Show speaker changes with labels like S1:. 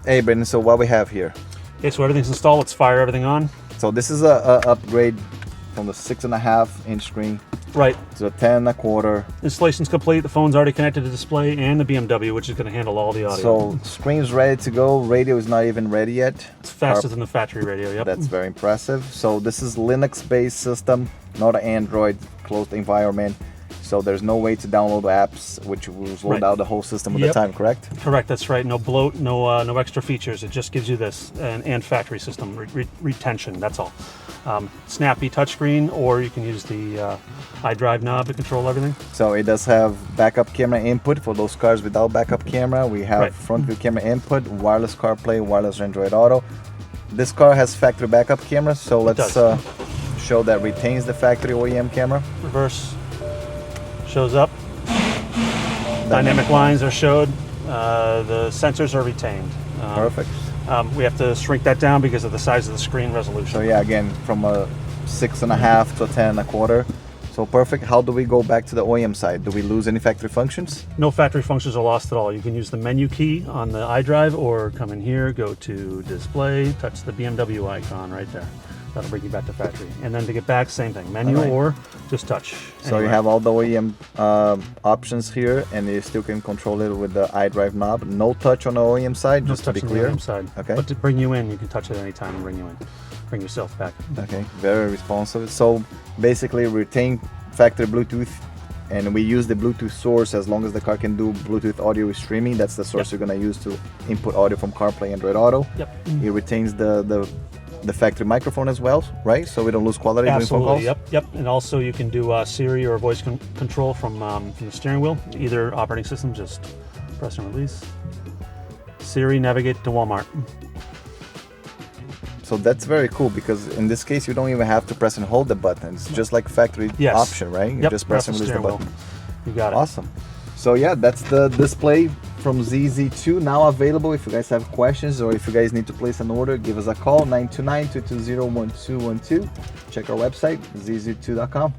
S1: Hey, Brendan, so what we have here?
S2: Okay, so everything's installed. Let's fire everything on.
S1: So this is a upgrade from the 6.5-inch screen
S2: Right.
S1: to a 10.25.
S2: Installation's complete. The phone's already connected to the display and the BMW, which is going to handle all the audio.
S1: So screen's ready to go. Radio is not even ready yet.
S2: It's faster than the factory radio, yep.
S1: That's very impressive. So this is Linux-based system, not an Android closed environment. So there's no way to download apps, which will slow down the whole system with the time, correct?
S2: Correct, that's right. No bloat, no extra features. It just gives you this and factory system retention, that's all. Snappy touchscreen, or you can use the iDrive knob to control everything.
S1: So it does have backup camera input for those cars without backup camera. We have front view camera input, wireless CarPlay, wireless Android Auto. This car has factory backup camera, so let's show that retains the factory OEM camera.
S2: Reverse shows up. Dynamic lines are showed. The sensors are retained.
S1: Perfect.
S2: We have to shrink that down because of the size of the screen resolution.
S1: So yeah, again, from a 6.5 to a 10.25. So perfect. How do we go back to the OEM side? Do we lose any factory functions?
S2: No factory functions are lost at all. You can use the menu key on the iDrive, or come in here, go to display, touch the BMW icon right there. That'll bring you back to factory. And then to get back, same thing, menu or just touch.
S1: So you have all the OEM options here, and you still can control it with the iDrive knob. No touch on the OEM side, just to be clear.
S2: On the OEM side.
S1: Okay.
S2: But to bring you in, you can touch it any time and bring you in. Bring yourself back.
S1: Okay, very responsive. So basically retain factory Bluetooth, and we use the Bluetooth source as long as the car can do Bluetooth audio streaming. That's the source you're going to use to input audio from CarPlay Android Auto.
S2: Yep.
S1: It retains the factory microphone as well, right? So we don't lose quality during phone calls?
S2: Yep. And also you can do Siri or voice control from the steering wheel. Either operating system, just press and release. Siri, navigate to Walmart.
S1: So that's very cool, because in this case you don't even have to press and hold the button. It's just like factory option, right? You just press and release the button.
S2: You got it.
S1: Awesome. So yeah, that's the display from ZZ2, now available. If you guys have questions or if you guys need to place an order, give us a call, 929-220-1212. Check our website, zz2.com.